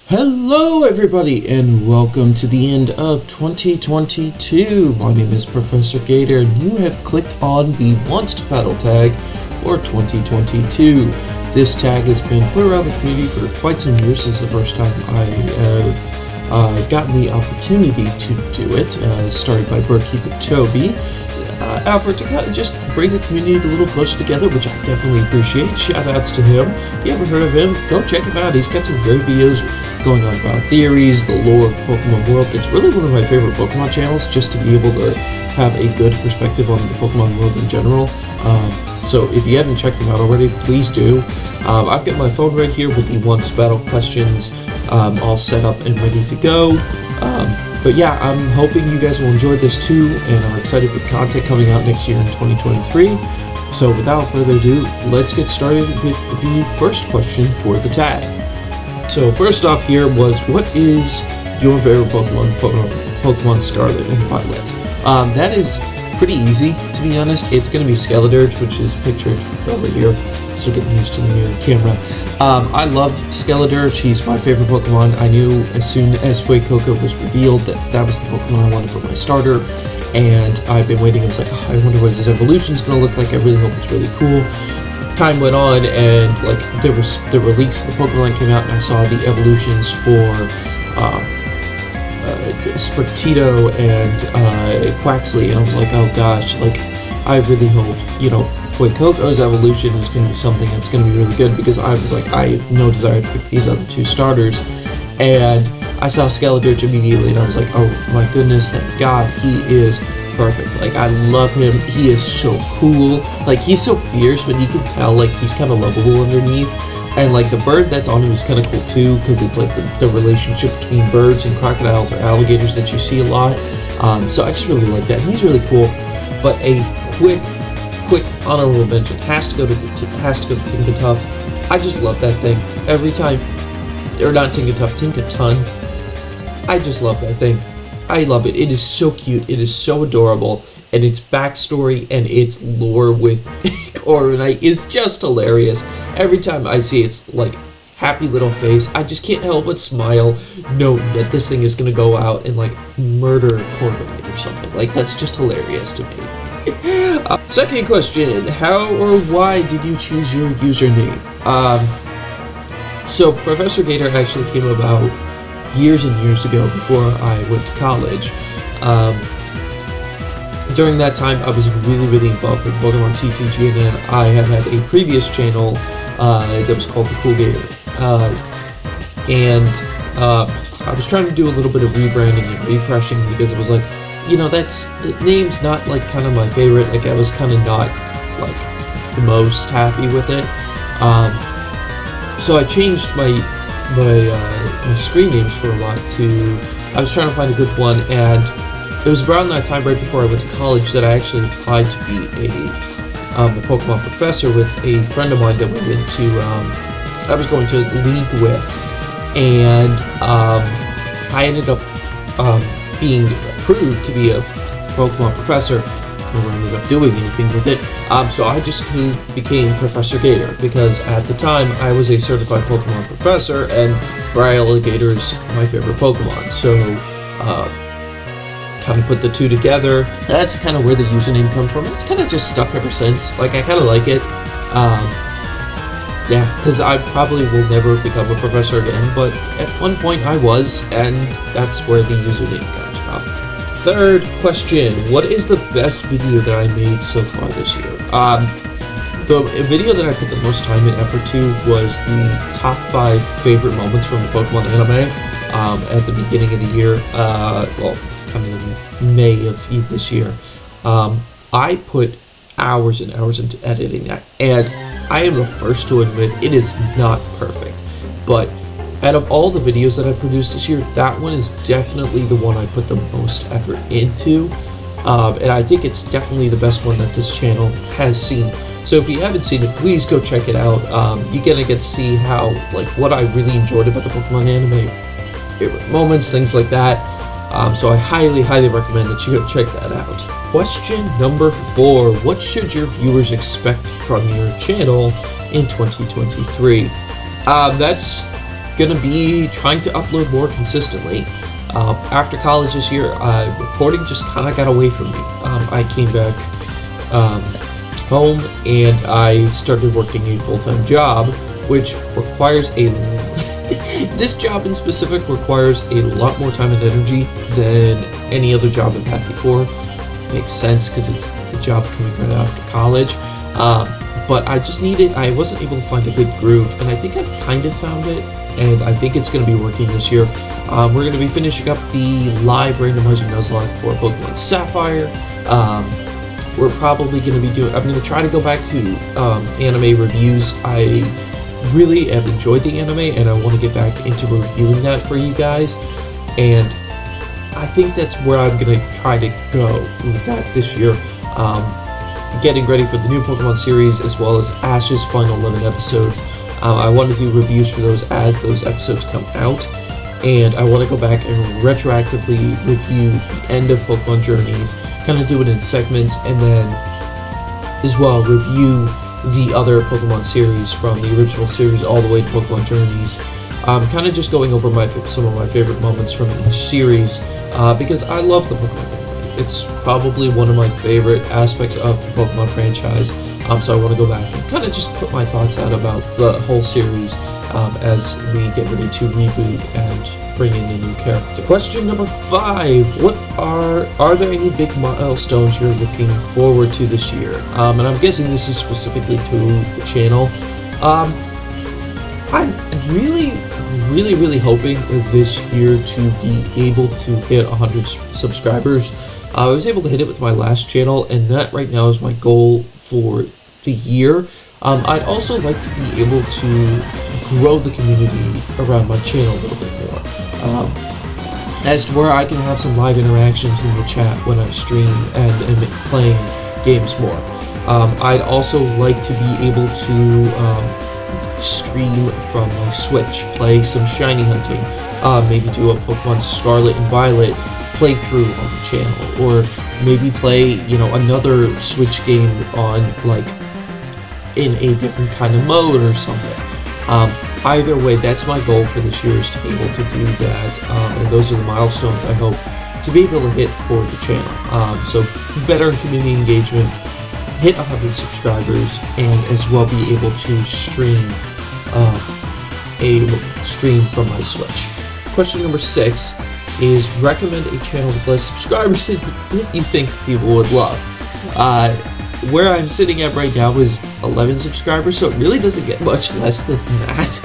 Hello everybody and welcome to the end of 2022. My name is Professor Gatr and you have clicked on the Wants to Battle tag for 2022. This tag has been put around the community for quite some years. This is the first time I have gotten the opportunity to do it. Started by Bird Keeper Toby. Effort to kind of just bring the community a little closer together, which I definitely appreciate. Shout outs to him. If you haven't heard of him, go check him out. He's got some great videos going on about theories, the lore of the Pokemon world. It's really one of my favorite Pokemon channels, just to be able to have a good perspective on the Pokemon world in general. So if you haven't checked him out already, please do. I've got my phone right here with the Wants to Battle questions all set up and ready to go. But yeah, I'm hoping you guys will enjoy this too and are excited for content coming out next year in 2023. So without further ado, let's get started with the first question for the tag. So first off here was, what is your favorite Pokemon Scarlet and Violet? That is pretty easy, to be honest. It's going to be Skeledirge, which is pictured over here. Still getting used to the camera. I love Skeledirge. He's my favorite Pokemon. I knew as soon as Fuecoco was revealed that that was the Pokemon I wanted for my starter, and I've been waiting. I was like, oh, I wonder what his evolution is going to look like. I really hope it's really cool. Time went on, and like there were leaks. The Pokemon came out, and I saw the evolutions for Spartito and Quaxley, and I was like, oh gosh, like I really hope, Fuecoco's evolution is going to be something that's going to be really good, because I was like, I have no desire to pick these other two starters, and I saw Skeledirge immediately, and I was like, oh my goodness, thank God, he is perfect. Like, I love him. He is so cool. Like, he's so fierce, but you can tell, like, he's kind of lovable underneath. And, like, the bird that's on him is kind of cool, too, because it's, like, the relationship between birds and crocodiles or alligators that you see a lot. So I just really like that. He's really cool. But a quick honorable mention has to go to Tinkaton. I just love that thing. Every time, or not Tinkaton, Tinkaton. I just love that thing. I love it. It is so cute. It is so adorable. And its backstory and its lore with Corviknight is just hilarious. Every time I see its like happy little face, I just can't help but smile, knowing that this thing is gonna go out and like murder Corviknight or something. Like, that's just hilarious to me. Second question: how or why did you choose your username? So ProfessorGatr actually came about years and years ago, before I went to college. During that time, I was really involved with Pokemon TCG, and I had a previous channel that was called The Cool Gator. I was trying to do a little bit of rebranding and refreshing, because it was like, the name's not like kind of my favorite. Like, I was kind of not like the most happy with it. So I changed my screen names for a lot I was trying to find a good one, and it was around that time, right before I went to college, that I actually applied to be a Pokemon professor with a friend of mine that went into, I was going to league with, and I ended up being approved to be a Pokemon professor. Never ended up doing anything with it. So I just became Professor Gatr, because at the time I was a certified Pokemon professor, and Alligator is my favorite Pokemon. So kind of put the two together. That's kind of where the username comes from. It's kind of just stuck ever since. Like, I kind of like it. Yeah, because I probably will never become a professor again, but at one point I was, and that's where the username comes from. Third question: what is the best video that I made so far this year? The video that I put the most time and effort to was the top 5 favorite moments from the Pokemon anime at the beginning of the year, coming in May of this year. I put hours and hours into editing that, and I am the first to admit it is not perfect, but out of all the videos that I produced this year, that one is definitely the one I put the most effort into, and I think it's definitely the best one that this channel has seen. So if you haven't seen it, please go check it out. You're gonna get to see how, like, what I really enjoyed about the Pokemon anime, favorite moments, things like that. So I highly recommend that you go check that out. Question number 4: what should your viewers expect from your channel in 2023? That's gonna be trying to upload more consistently. After college this year, recording just kind of got away from me. I came back home and I started working a full-time job, which requires this job in specific requires a lot more time and energy than any other job I've had before. Makes sense because it's the job coming right after college. But I wasn't able to find a good groove, and I think I've kind of found it, and I think it's going to be working this year. We're going to be finishing up the live randomizer Nuzlocke for Pokemon Sapphire. We're probably going to be I'm going to try to go back to anime reviews. I really have enjoyed the anime, and I want to get back into reviewing that for you guys, and I think that's where I'm going to try to go with that this year. Getting ready for the new Pokemon series, as well as Ash's final 11 episodes. I want to do reviews for those as those episodes come out, and I want to go back and retroactively review the end of Pokemon Journeys, kind of do it in segments, and then as well review the other Pokemon series from the original series all the way to Pokemon Journeys. Kind of just going over some of my favorite moments from each series, because I love the Pokemon anime. It's probably one of my favorite aspects of the Pokemon franchise, so I want to go back and kind of just put my thoughts out about the whole series as we get ready to reboot and bring in a new character. Question number 5: are there any big milestones you're looking forward to this year? And I'm guessing this is specifically to the channel. I'm really hoping this year to be able to hit 100 subscribers. I was able to hit it with my last channel, and that right now is my goal for the year. I'd also like to be able to grow the community around my channel a little bit more, as to where I can have some live interactions in the chat when I stream and am playing games more. I'd also like to be able to stream from my Switch, play some shiny hunting, maybe do a Pokemon Scarlet and Violet playthrough on the channel, or maybe play, another Switch game on, in a different kind of mode or something. Either way, that's my goal for this year, is to be able to do that, and those are the milestones I hope to be able to hit for the channel. So better community engagement, hit 100 subscribers, and as well be able to stream from my Switch. Question number 6 is recommend a channel with less subscribers that you think people would love. Where I'm sitting at right now is 11 subscribers, so it really doesn't get much less than that.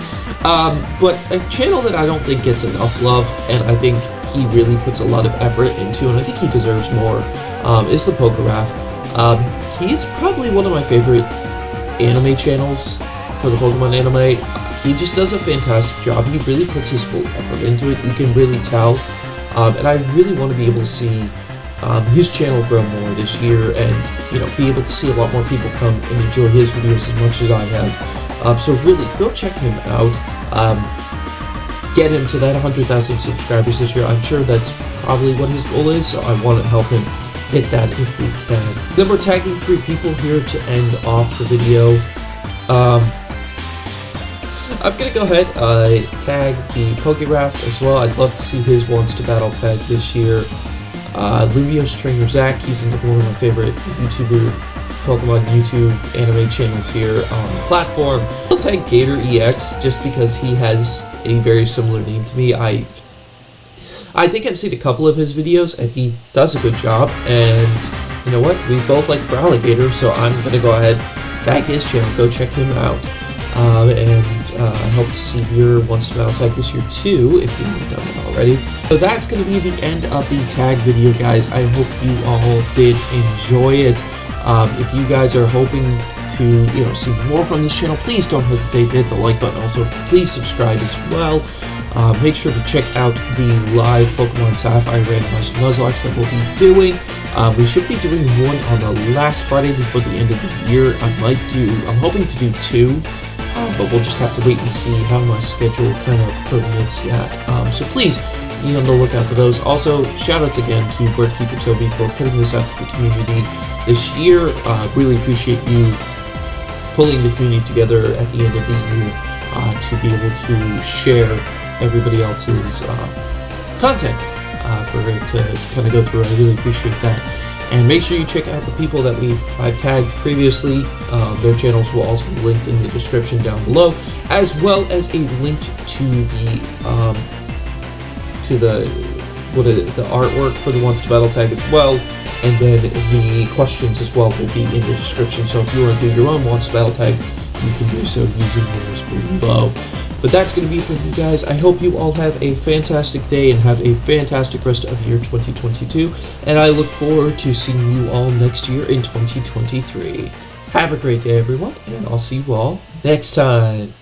But a channel that I don't think gets enough love, and I think he really puts a lot of effort into, and I think he deserves more, is the PokeRaf. He's probably one of my favorite anime channels for the Pokemon anime. He just does a fantastic job. He really puts his full effort into it. You can really tell. And I really want to be able to see his channel grow more this year, and be able to see a lot more people come and enjoy his videos as much as I have. So really, go check him out. Get him to that 100,000 subscribers this year. I'm sure that's probably what his goal is, so I want to help him hit that if we can. Then we're tagging 3 people here to end off the video. I'm gonna go ahead tag the PokeRaf as well. I'd love to see his Wants to Battle tag this year. Lumiose Trainer Zac, he's another one of my favorite Pokemon YouTube anime channels here on the platform. I'll tag Gator Ex just because he has a very similar name to me. I think I've seen a couple of his videos and he does a good job, and you know what? We both like for alligators, so I'm gonna go ahead, tag his channel, go check him out. I hope to see your Wants to Battle tag this year too, if you haven't done it already. So that's going to be the end of the tag video, guys. I hope you all did enjoy it. If you guys are hoping to see more from this channel, please don't hesitate to hit the like button. Also, please subscribe as well. Make sure to check out the live Pokemon Sapphire randomized Nuzlocke that we'll be doing. We should be doing one on the last Friday before the end of the year. I'm hoping to do 2. But we'll just have to wait and see how my schedule kind of permits that. So please be on the lookout for those. Also, shoutouts again to Bird Keeper Toby for putting this out to the community this year. Really appreciate you pulling the community together at the end of the year to be able to share everybody else's content for it to kind of go through. I really appreciate that. And make sure you check out the people that I've tagged previously. Their channels will also be linked in the description down below, as well as a link to the artwork for the Wants to Battle tag as well. And then the questions as well will be in the description. So if you want to do your own Wants to Battle tag, you can do so using yours below. But that's going to be it for you guys. I hope you all have a fantastic day and have a fantastic rest of year 2022. And I look forward to seeing you all next year in 2023. Have a great day, everyone, and I'll see you all next time.